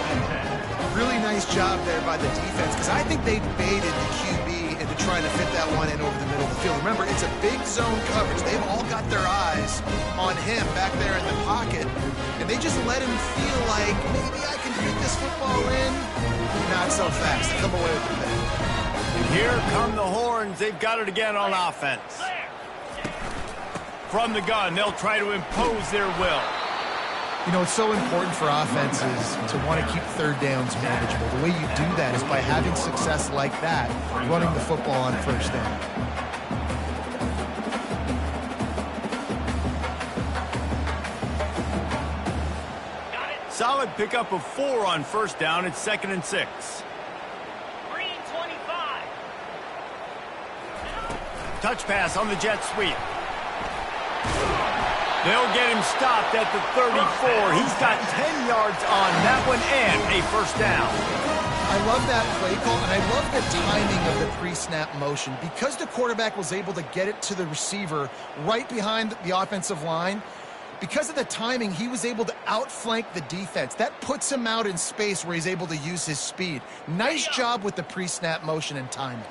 Really nice job there by the defense, because I think they baited the QB into trying to fit that one in over the middle of the field. Remember, it's a big zone coverage. They've all got their eyes on him back there in the pocket, and they just let him feel like, maybe I can fit this football in. Not so fast. Come away with the pick. And here come the Horns. They've got it again on offense. From the gun, they'll try to impose their will. You know, it's so important for offenses to want to keep third downs manageable. The way you do that is by having success like that, running the football on first down. Solid pickup of 4 on first down. It's 2nd and 6. Green 25. Touch pass on the jet sweep. They'll get him stopped at the 34. He's got 10 yards on that one and a first down. I love that play call, and I love the timing of the pre-snap motion. Because the quarterback was able to get it to the receiver right behind the offensive line, because of the timing, he was able to outflank the defense. That puts him out in space where he's able to use his speed. Nice job with the pre-snap motion and timing.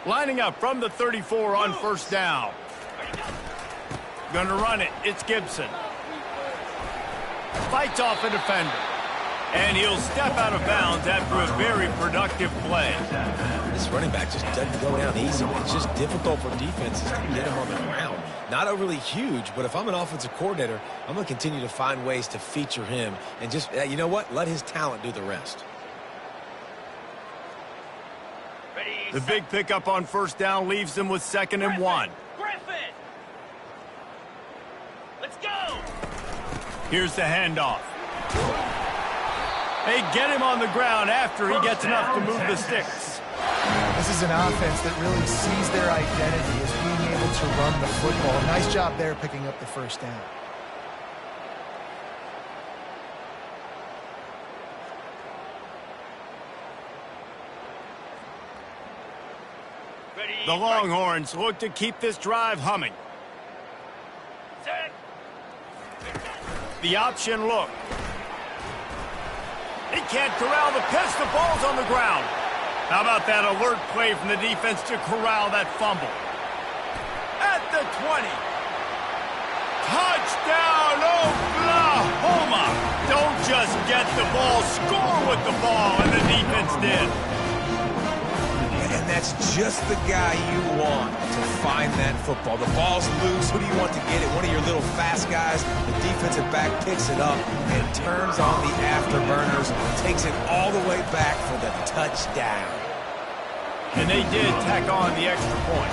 Lining up from the 34 on first down. Gonna run it. It's Gibson. Fights off a defender. And he'll step out of bounds after a very productive play. This running back just doesn't go down easy. It's just difficult for defenses to get him on the ground. Not overly huge, but if I'm an offensive coordinator, I'm going to continue to find ways to feature him and just, you know what, let his talent do the rest. The big pickup on first down leaves them with 2nd and 1. Griffin! Let's go! Here's the handoff. They get him on the ground after he gets enough to move the sticks. This is an offense that really sees their identity as being able to run the football. Nice job there picking up the first down. The Longhorns look to keep this drive humming. Set. The option look. He can't corral the pitch. The ball's on the ground. How about that alert play from the defense to corral that fumble? At the 20. Touchdown, Oklahoma! Don't just get the ball, score with the ball, and the defense did. And that's just the guy you want to find that football. The ball's loose. Who do you want to get it? One of your little fast guys. The defensive back picks it up and turns on the afterburners, takes it all the way back for the touchdown. And they did tack on the extra point.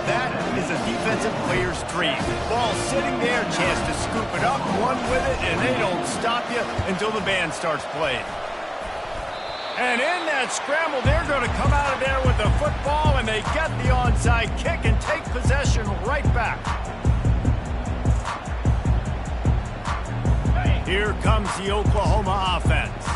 That is a defensive player's dream. Ball sitting there, chance to scoop it up, run with it, and they don't stop you until the band starts playing. And in that scramble, they're going to come out of there with the football, and they get the onside kick and take possession right back. Here comes the Oklahoma offense.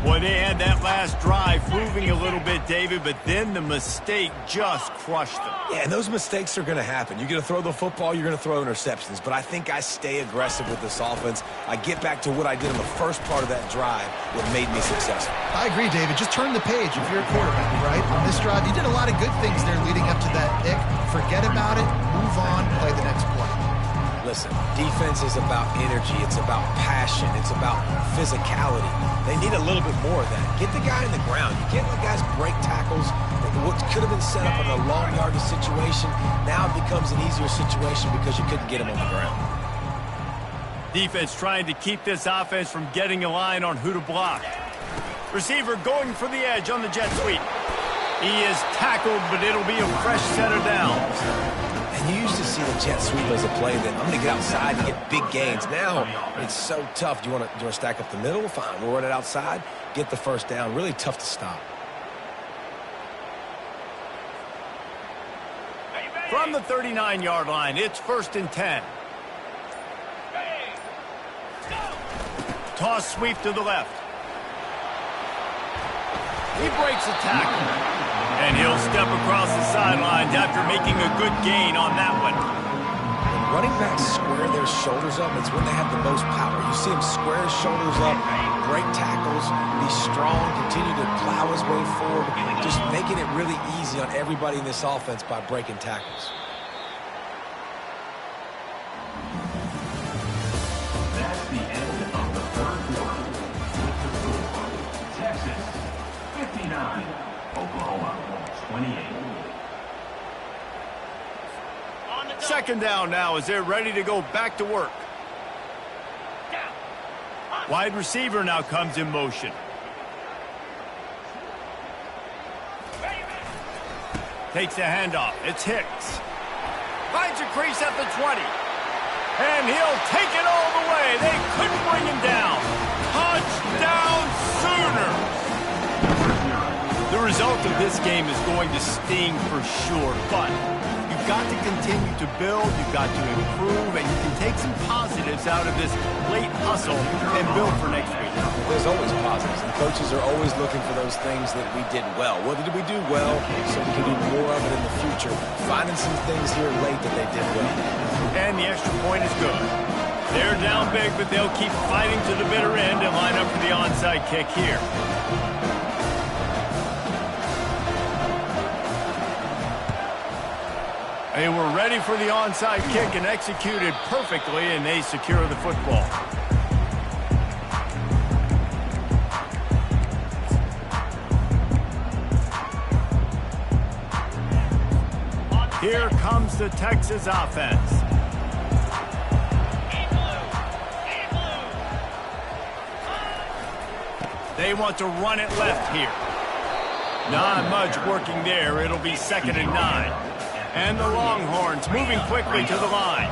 Boy, they had that last drive moving a little bit, David, but then the mistake just crushed them. Yeah, and those mistakes are going to happen. You're going to throw the football, you're going to throw interceptions. But I think I stay aggressive with this offense. I get back to what I did in the first part of that drive, what made me successful. I agree, David. Just turn the page if you're a quarterback, right? On this drive, you did a lot of good things there leading up to that pick. Forget about it, move on, play the next play. Listen, defense is about energy. It's about passion. It's about physicality. They need a little bit more of that. Get the guy in the ground. You can't let guys break tackles. What could have been set up in a long yardage situation, now it becomes an easier situation because you couldn't get him on the ground. Defense trying to keep this offense from getting a line on who to block. Receiver going for the edge on the jet sweep. He is tackled, but it'll be a fresh set of downs. And you used to see the jet sweep as a play that I'm going to get outside and get big gains. Now it's so tough. Do you want to stack up the middle? Fine. We'll run it outside, get the first down. Really tough to stop. From the 39-yard line, it's 1st and 10. Toss sweep to the left. He breaks a tackle. And he'll step across the sidelines after making a good gain on that one. When running backs square their shoulders up, it's when they have the most power. You see him square his shoulders up, break tackles, be strong, continue to plow his way forward, just making it really easy on everybody in this offense by breaking tackles. That's the end of the third quarter. Texas, 59. Oklahoma, 28. 2nd down now as they're ready to go back to work. Wide receiver now comes in motion. Takes the handoff. It's Hicks. Finds a crease at the 20. And he'll take it all the way. They couldn't bring him down. Touchdown Sooners! The result of this game is going to sting for sure, but you've got to continue to build, you've got to improve, and you can take some positives out of this late hustle and build for next week. There's always positives, and coaches are always looking for those things that we did well. What did we do well so we can do more of it in the future? Finding some things here late that they did well. And the extra point is good. They're down big, but they'll keep fighting to the bitter end and line up for the onside kick here. They were ready for the onside kick and executed perfectly, and they secure the football. Here comes the Texas offense. They want to run it left here. Not much working there. It'll be 2nd and 9. And the Longhorns moving quickly to the line.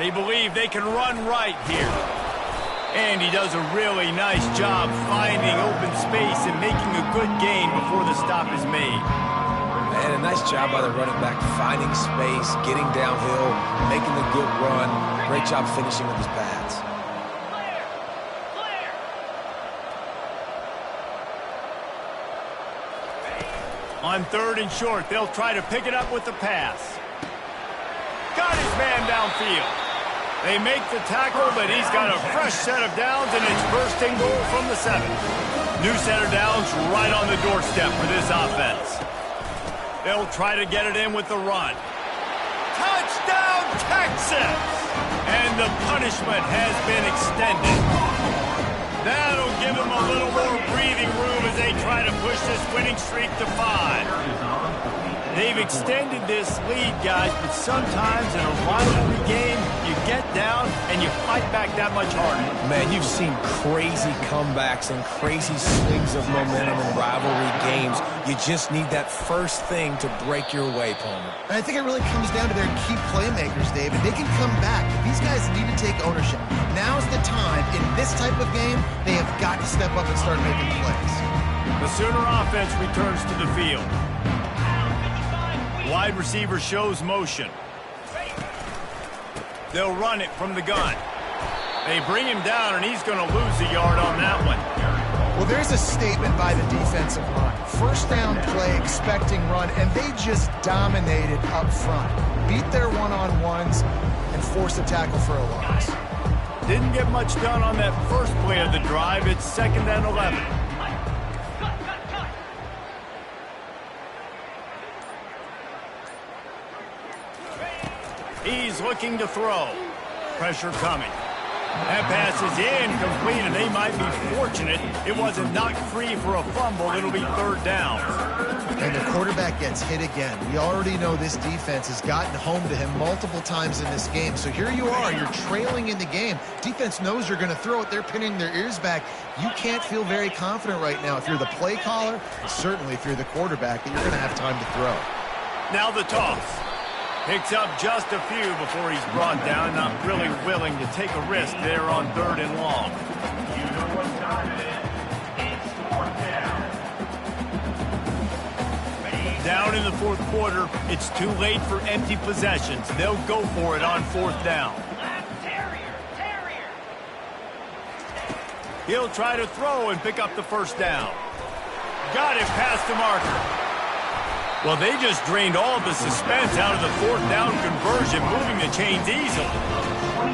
They believe they can run right here. And he does a really nice job finding open space and making a good gain before the stop is made. And a nice job by the running back, finding space, getting downhill, making a good run. Great job finishing with his pads. On 3rd and short, they'll try to pick it up with the pass. Got his man downfield. They make the tackle, but he's got a fresh set of downs, and it's 1st and goal from the 7. New set of downs right on the doorstep for this offense. They'll try to get it in with the run. Touchdown, Texas! And the punishment has been extended. That'll give them a little more breathing room as they try to push this winning streak to 5. They've extended this lead, guys, but sometimes in a rivalry game, you get down and you fight back that much harder. Man, you've seen crazy comebacks and crazy swings of momentum in rivalry games. You just need that first thing to break your way, Palmer. And I think it really comes down to their key playmakers, David. They can come back, but these guys need to take ownership. Now's the time. In this type of game, they have got to step up and start making plays. The Sooner offense returns to the field. Wide receiver shows motion. They'll run it from the gun. They bring him down, and he's going to lose a yard on that one. Well, there's a statement by the defensive line. 1st down play, expecting run, and they just dominated up front. Beat their one-on-ones and forced a tackle for a loss. Didn't get much done on that first play of the drive. It's 2nd and 11. He's looking to throw. Pressure coming. That pass is incomplete, and they might be fortunate it wasn't knocked free for a fumble. It'll be 3rd down. And the quarterback gets hit again. We already know this defense has gotten home to him multiple times in this game. So here you are. You're trailing in the game. Defense knows you're going to throw it. They're pinning their ears back. You can't feel very confident right now if you're the play caller, certainly if you're the quarterback, that you're going to have time to throw. Now the toss. Picks up just a few before he's brought down. Not really willing to take a risk there on 3rd and long. You know what time it is. It's 4th down. Down in the 4th quarter, it's too late for empty possessions. They'll go for it on 4th down. Terrier. He'll try to throw and pick up the 1st down. Got it past the marker. Well, they just drained all of the suspense out of the 4th down conversion, moving the chains easily.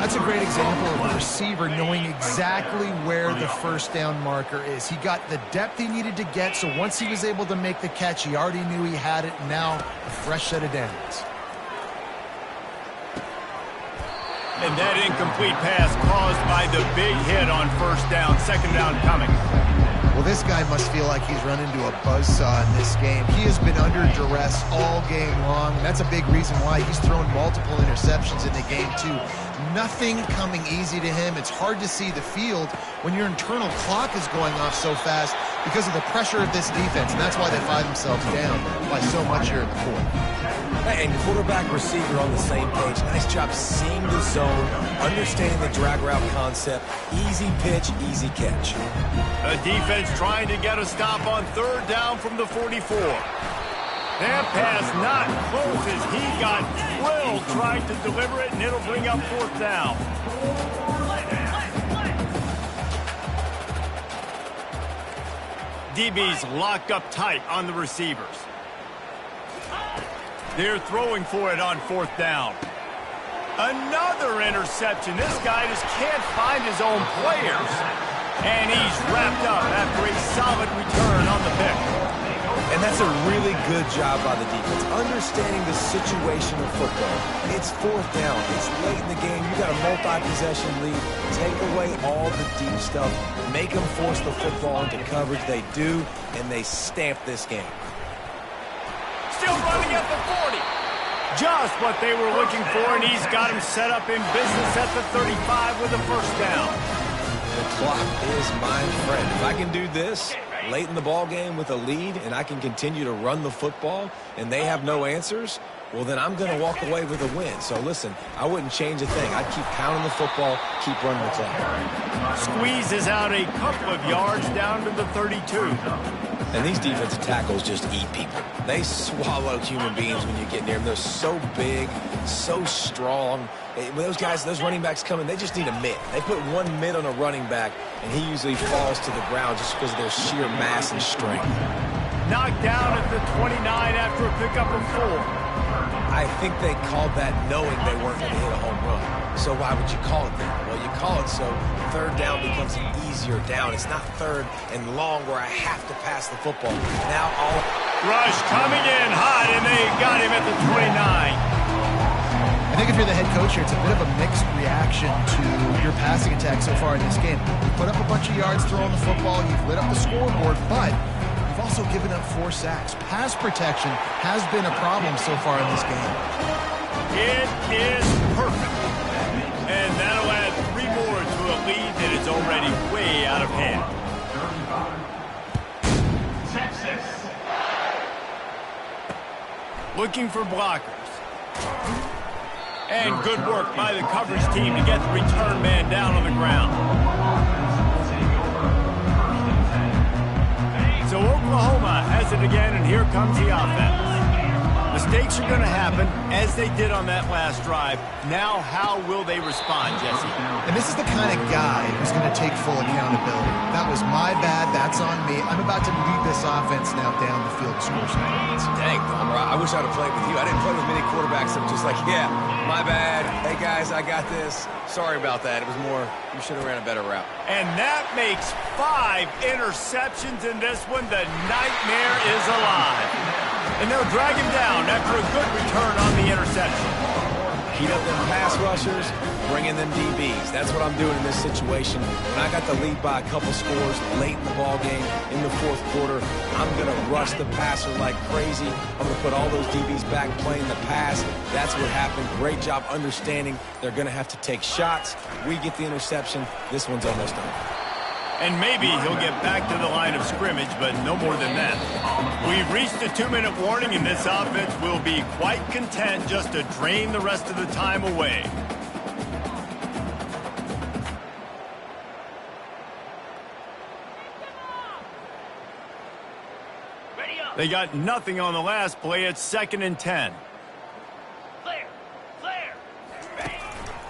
That's a great example of a receiver knowing exactly where the 1st down marker is. He got the depth he needed to get, so once he was able to make the catch, he already knew he had it. Now, a fresh set of downs. And that incomplete pass caused by the big hit on 1st down. 2nd down coming. Well, this guy must feel like he's run into a buzzsaw in this game. He has been under duress all game long, and that's a big reason why he's thrown multiple interceptions in the game, too. Nothing coming easy to him. It's hard to see the field when your internal clock is going off so fast because of the pressure of this defense, and that's why they find themselves down by so much here in the 4th. And quarterback, receiver on the same page. Nice job seeing the zone, understanding the drag route concept. Easy pitch, easy catch. The defense trying to get a stop on 3rd down from the 44. That pass not close as he got thrilled trying to deliver it, and it'll bring up 4th down. DB's locked up tight on the receivers. They're throwing for it on 4th down. Another interception. This guy just can't find his own players. And he's wrapped up after a solid return on the pick. And That's a really good job by the defense, understanding the situation of football. It's fourth down. It's late in the game. You got a multi-possession lead. Take away all the deep stuff. Make them force the football into coverage. They do, and they stamp this game. Still running at the 40. Just what they were looking for, and he's got him set up in business at the 35 with a first down. The clock is my friend. If I can do this late in the ball game with a lead and I can continue to run the football and they have no answers, well, then I'm going to walk away with a win. So, listen, I wouldn't change a thing. I'd keep pounding the football, keep running the clock. Squeezes out a couple of yards down to the 32. And these defensive tackles just eat people. They swallow human beings when you get near them. They're so big, so strong. When those guys, those running backs come in, they just need a mid. They put one mid on a running back, and he usually falls to the ground just because of their sheer mass and strength. Knocked down at the 29 after a pickup of 4. I think they called that knowing they weren't going to hit a home run. So why would you call it that? Well, you call it so third down becomes an easier down. It's not third and long where I have to pass the football. Now all rush coming in hot, and they got him at the 29. I think if you're the head coach here, it's a bit of a mixed reaction to your passing attack so far in this game. You put up a bunch of yards throwing the football, you've lit up the scoreboard, but you've also given up 4 sacks. Pass protection has been a problem so far in this game. It is perfect. And that'll add 3 more to a lead that is already way out of hand. 35. Texas. Looking for blockers. And good work by the coverage team to get the return man down on the ground. So Oklahoma has it again, and here comes the offense. Mistakes are going to happen, as they did on that last drive. Now, how will they respond, Jesse? And this is the kind of guy who's going to take full accountability. That was my bad. That's on me. I'm about to lead this offense now down the field to score some points. dang, Palmer, I wish I would have played with you. I didn't play with many quarterbacks that were just like, yeah, my bad. Hey, guys, I got this. Sorry about that. It was more, you should have ran a better route. And that makes 5 interceptions in this one. The nightmare is alive. And they'll drag him down after a good return on the interception. Heat up them pass rushers, bring in them DBs. That's what I'm doing in this situation. When I got the lead by a couple scores late in the ball game, in the fourth quarter, I'm going to rush the passer like crazy. I'm going to put all those DBs back playing the pass. That's what happened. Great job understanding they're going to have to take shots. We get the interception. This one's almost over. And maybe he'll get back to the line of scrimmage, but no more than that. We've reached a 2-minute warning, and this offense will be quite content just to drain the rest of the time away. They got nothing on the last play. It's 2nd and 10.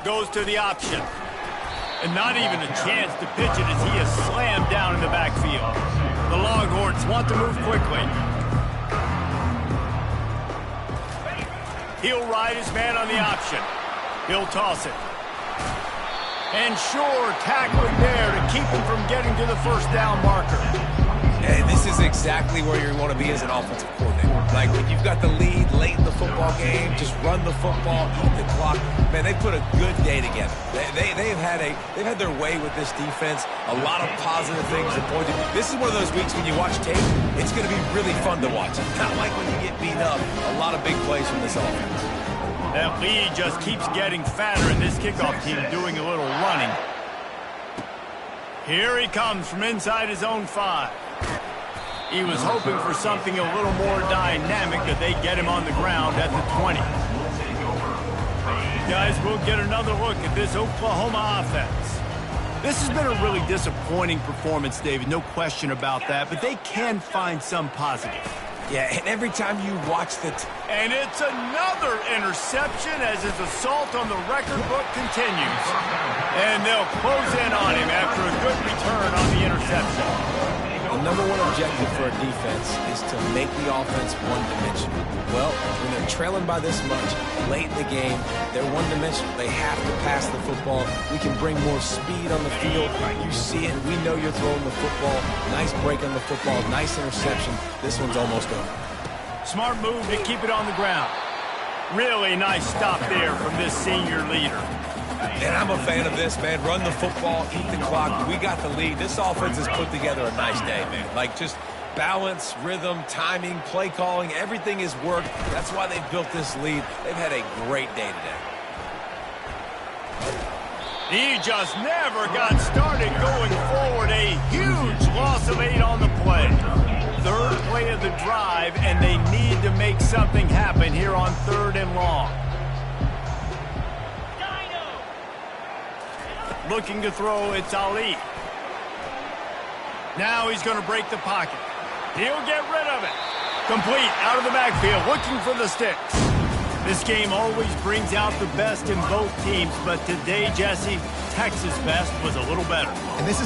Goes to the option. And not even a chance to pitch it as he is slammed down in the backfield. The Longhorns want to move quickly. He'll ride his man on the option. He'll toss it. And sure, tackling there to keep him from getting to the first down marker. Hey, this is exactly where you want to be as an offensive coordinator. Like, when you've got the lead late in the football game, just run the football, eat the clock. Man, they put a good day together. They've had their way with this defense. A lot of positive things to point to. This is one of those weeks when you watch tape, it's going to be really fun to watch. It's not like when you get beat up. A lot of big plays from this offense. That lead just keeps getting fatter, and this kickoff team doing a little running. Here he comes from inside his own 5. He was hoping for something a little more dynamic, that they get him on the ground at the 20. Guys, we'll get another look at this Oklahoma offense. This has been a really disappointing performance, David, no question about that, but they can find some positive. Yeah, and every time you watch and it's another interception as his assault on the record book continues. And they'll close in on him after a good return on the interception. number one objective for a defense is to make the offense one-dimensional. Well, when they're trailing by this much late in the game, they're one-dimensional. They have to pass the football. We can bring more speed on the field. You see it. We know you're throwing the football. Nice break on the football. Nice interception. This one's almost over. Smart move to keep it on the ground. Really nice stop there from this senior leader. And I'm a fan of this, man. Run the football, eat the clock. We got the lead. This offense has put together a nice day, man. Like, just balance, rhythm, timing, play calling, everything has worked. That's why they've built this lead. They've had a great day today. He just never got started going forward. A huge loss of 8 on the play. Third play of the drive, and they need to make something happen here on 3rd and long. Looking to throw, it's Ali. Now he's going to break the pocket. He'll get rid of it. Complete, out of the backfield, looking for the sticks. This game always brings out the best in both teams, but today, Jesse, Texas' best was a little better. And this is